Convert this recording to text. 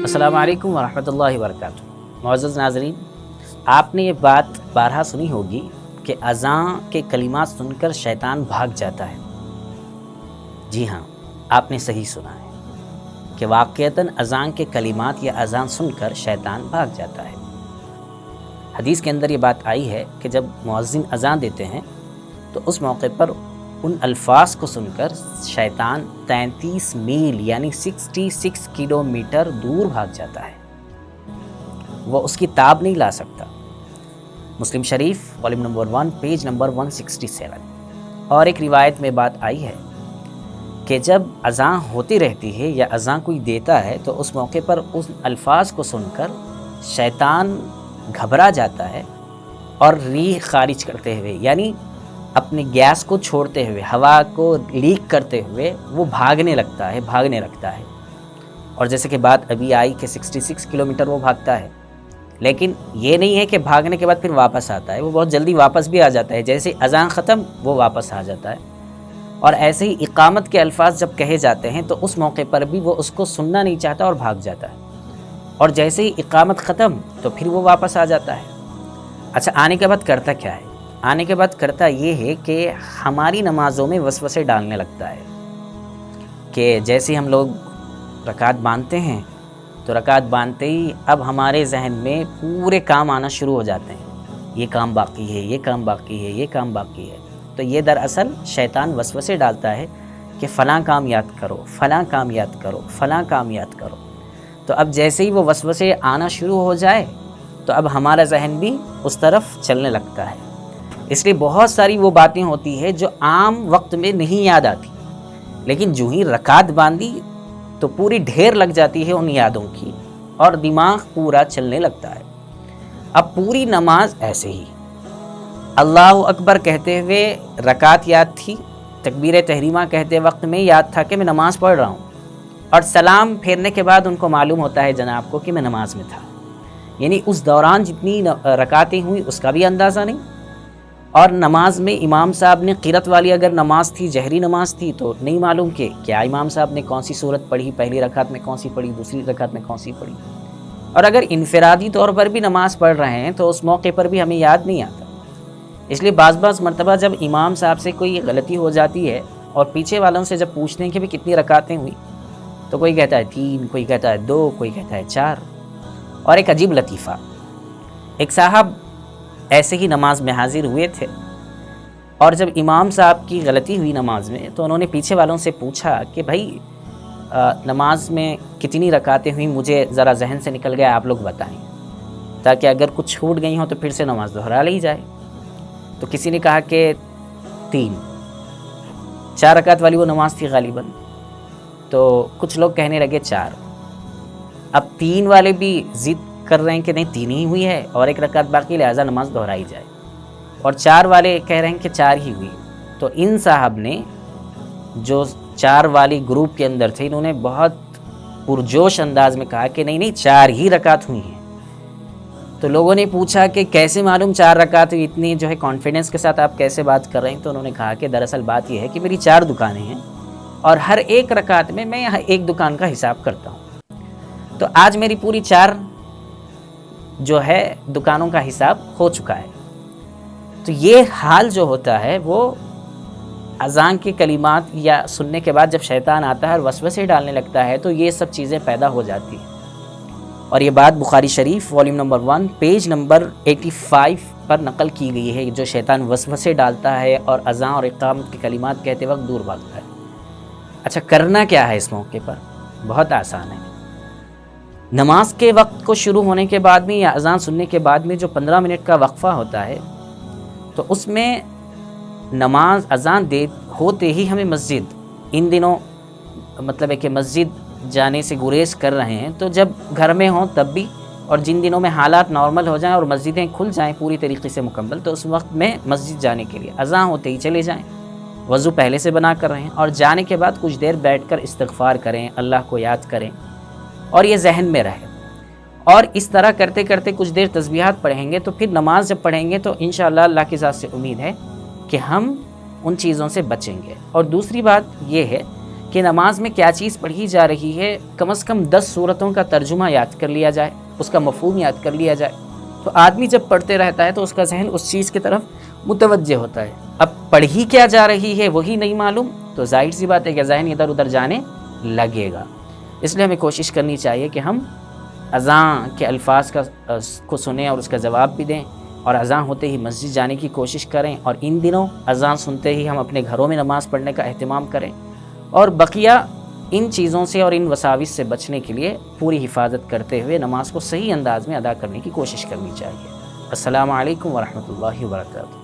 السلام علیکم ورحمۃ اللہ وبرکاتہ۔ معزز ناظرین، آپ نے یہ بات بارہا سنی ہوگی کہ اذان کے کلمات سن کر شیطان بھاگ جاتا ہے۔ جی ہاں، آپ نے صحیح سنا ہے کہ واقعتاً اذان کے کلمات یا اذان سن کر شیطان بھاگ جاتا ہے۔ حدیث کے اندر یہ بات آئی ہے کہ جب مؤذن اذان دیتے ہیں تو اس موقع پر ان الفاظ کو سن کر شیطان 33 میل یعنی 66 کلومیٹر دور بھاگ جاتا ہے، وہ اس کی تاب نہیں لا سکتا۔ مسلم شریف والیوم نمبر 1 پیج نمبر 167۔ اور ایک روایت میں بات آئی ہے کہ جب اذان ہوتی رہتی ہے یا اذان کوئی دیتا ہے تو اس موقع پر اس الفاظ کو سن کر شیطان گھبرا جاتا ہے اور ریح خارج کرتے ہوئے یعنی اپنے گیس کو چھوڑتے ہوئے، ہوا کو لیک کرتے ہوئے وہ بھاگنے لگتا ہے۔ اور جیسے کہ بات ابھی آئی کہ 66 کلومیٹر وہ بھاگتا ہے، لیکن یہ نہیں ہے کہ بھاگنے کے بعد پھر واپس آتا ہے، وہ بہت جلدی واپس بھی آ جاتا ہے۔ جیسے اذان ختم وہ واپس آ جاتا ہے۔ اور ایسے ہی اقامت کے الفاظ جب کہے جاتے ہیں تو اس موقع پر بھی وہ اس کو سننا نہیں چاہتا اور بھاگ جاتا ہے، اور جیسے ہی اقامت ختم تو پھر وہ واپس آ جاتا ہے۔ اچھا، آنے کے بعد کرتا کیا ہے؟ آنے کے بعد کرتا یہ ہے کہ ہماری نمازوں میں وسوسے ڈالنے لگتا ہے کہ جیسے ہم لوگ رکعت باندھتے ہیں تو رکعت باندھتے ہی اب ہمارے ذہن میں پورے کام آنا شروع ہو جاتے ہیں، یہ کام باقی ہے، یہ کام باقی ہے، یہ کام باقی ہے۔ تو یہ دراصل شیطان وسوسے ڈالتا ہے کہ فلاں کام یاد کرو، فلاں کام یاد کرو، فلاں کام یاد کرو۔ تو اب جیسے ہی وہ وسوسے آنا شروع ہو جائے تو اب ہمارا ذہن بھی اس طرف چلنے لگتا ہے۔ اس لیے بہت ساری وہ باتیں ہوتی ہیں جو عام وقت میں نہیں یاد آتی، لیکن جو ہی رکعت باندھی تو پوری ڈھیر لگ جاتی ہے ان یادوں کی اور دماغ پورا چلنے لگتا ہے۔ اب پوری نماز ایسے ہی اللہ اکبر کہتے ہوئے رکعت یاد تھی، تکبیر تحریمہ کہتے وقت میں یاد تھا کہ میں نماز پڑھ رہا ہوں، اور سلام پھیرنے کے بعد ان کو معلوم ہوتا ہے جناب کو کہ میں نماز میں تھا، یعنی اس دوران جتنی رکعتیں ہوئی اس کا بھی اندازہ نہیں۔ اور نماز میں امام صاحب نے قرات والی اگر نماز تھی، جہری نماز تھی، تو نہیں معلوم کہ کیا امام صاحب نے کون سی صورت پڑھی، پہلی رکعت میں کون سی پڑھی، دوسری رکعت میں کون سی پڑھی۔ اور اگر انفرادی طور پر بھی نماز پڑھ رہے ہیں تو اس موقع پر بھی ہمیں یاد نہیں آتا۔ اس لیے بعض مرتبہ جب امام صاحب سے کوئی غلطی ہو جاتی ہے اور پیچھے والوں سے جب پوچھتے ہیں کہ بھی کتنی رکعتیں ہوئی تو کوئی کہتا ہے 3، کوئی کہتا ہے 2، کوئی کہتا ہے 4۔ اور ایک عجیب لطیفہ، ایک صاحب ایسے ہی نماز میں حاضر ہوئے تھے، اور جب امام صاحب کی غلطی ہوئی نماز میں تو انہوں نے پیچھے والوں سے پوچھا کہ بھائی نماز میں کتنی رکعتیں ہوئیں، مجھے ذرا ذہن سے نکل گیا، آپ لوگ بتائیں، تاکہ اگر کچھ چھوٹ گئی ہوں تو پھر سے نماز دہرا لی جائے۔ تو کسی نے کہا کہ 3، 4 رکعت والی وہ نماز تھی غالباً، تو کچھ لوگ کہنے لگے 4۔ اب 3 والے بھی ضد کر رہے ہیں کہ نہیں 3 ہی ہوئی ہے اور 1 رکعت باقی، لہٰذا نماز دہرائی جائے، اور 4 والے کہہ رہے ہیں کہ 4 ہی ہوئی۔ تو ان صاحب نے جو 4 والی گروپ کے اندر تھے، انہوں نے بہت پرجوش انداز میں کہا کہ نہیں 4 ہی رکعت ہوئی ہیں۔ تو لوگوں نے پوچھا کہ کیسے معلوم 4 رکعت ہوئی، اتنی جو ہے کانفیڈنس کے ساتھ آپ کیسے بات کر رہے ہیں؟ تو انہوں نے کہا کہ دراصل بات یہ ہے کہ میری 4 دکانیں ہیں اور ہر ایک رکعت میں میں ایک دکان کا حساب کرتا ہوں، تو آج میری پوری 4 جو ہے دکانوں کا حساب ہو چکا ہے۔ تو یہ حال جو ہوتا ہے وہ اذان کے کلمات یا سننے کے بعد جب شیطان آتا ہے اور وسوسے ڈالنے لگتا ہے تو یہ سب چیزیں پیدا ہو جاتی ہیں۔ اور یہ بات بخاری شریف والیوم نمبر 1 پیج نمبر 85 پر نقل کی گئی ہے، جو شیطان وسوسے ڈالتا ہے اور اذان اور اقامت کے کلمات کہتے وقت دور بھاگتا ہے۔ اچھا، کرنا کیا ہے اس موقع پر؟ بہت آسان ہے۔ نماز کے وقت کو شروع ہونے کے بعد میں یا اذان سننے کے بعد میں جو 15 منٹ کا وقفہ ہوتا ہے تو اس میں نماز اذان ہوتے ہی ہمیں مسجد، ان دنوں مطلب ہے کہ مسجد جانے سے گریز کر رہے ہیں، تو جب گھر میں ہوں تب بھی، اور جن دنوں میں حالات نارمل ہو جائیں اور مسجدیں کھل جائیں پوری طریقے سے مکمل، تو اس وقت میں مسجد جانے کے لیے اذان ہوتے ہی چلے جائیں، وضو پہلے سے بنا کر رہیں، اور جانے کے بعد کچھ دیر بیٹھ کر استغفار کریں، اللہ کو یاد کریں اور یہ ذہن میں رہے۔ اور اس طرح کرتے کرتے کچھ دیر تسبیحات پڑھیں گے تو پھر نماز جب پڑھیں گے تو انشاءاللہ اللہ کی ذات سے امید ہے کہ ہم ان چیزوں سے بچیں گے۔ اور دوسری بات یہ ہے کہ نماز میں کیا چیز پڑھی جا رہی ہے، کم از کم 10 صورتوں کا ترجمہ یاد کر لیا جائے، اس کا مفہوم یاد کر لیا جائے، تو آدمی جب پڑھتے رہتا ہے تو اس کا ذہن اس چیز کی طرف متوجہ ہوتا ہے۔ اب پڑھی کیا جا رہی ہے وہی نہیں معلوم تو ظاہر سی بات ہے کہ ذہن ادھر ادھر جانے لگے گا۔ اس لیے ہمیں کوشش کرنی چاہیے کہ ہم اذان کے الفاظ کو سنیں اور اس کا جواب بھی دیں، اور اذان ہوتے ہی مسجد جانے کی کوشش کریں، اور ان دنوں اذان سنتے ہی ہم اپنے گھروں میں نماز پڑھنے کا اہتمام کریں، اور بقیہ ان چیزوں سے اور ان وساوس سے بچنے کے لیے پوری حفاظت کرتے ہوئے نماز کو صحیح انداز میں ادا کرنے کی کوشش کرنی چاہیے۔ السلام علیکم ورحمۃ اللہ وبرکاتہ۔